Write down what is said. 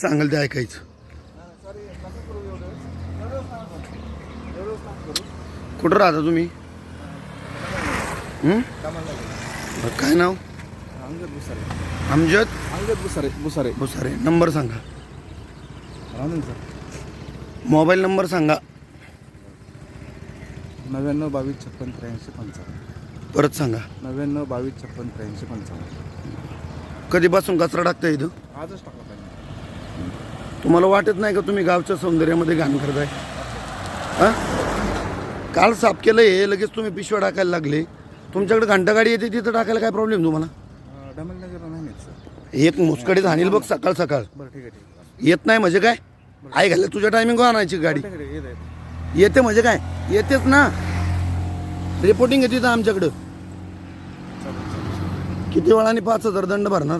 सांगाल ते ऐकायचं. कुठं राहता तुम्ही? काय नाव? अमजद बुसारे. नंबर सांगा. मोबाईल नंबर सांगा. 99 22 56 83 55. परत सांगा. 99 22 56 83 55. कधीपासून कचरा टाकता इथं? आजच टाकला पाहिजे. तुम्हाला वाटत नाही का तुम्ही गावच्या सौंदर्यामध्ये घाण करताय? हा, काल साफ केलं हे, लगेच तुम्ही पिशव्या टाकायला लागले. तुमच्याकडे घंटागाडी येते तिथं टाकायला काय प्रॉब्लेम तुम्हाला? डमलनगर नाही नेत सर. एक मुसकडीत हानील बघ सकाळ सकाळ. बरं ठीक आहे. येत नाही म्हणजे काय? आई घाले तुझ्या टायमिंगवर आणायची गाडी. येते म्हणजे काय? येतेच ना. रिपोर्टिंग येते आमच्याकडं. किती वेळाने 5,000 दंड भरणार?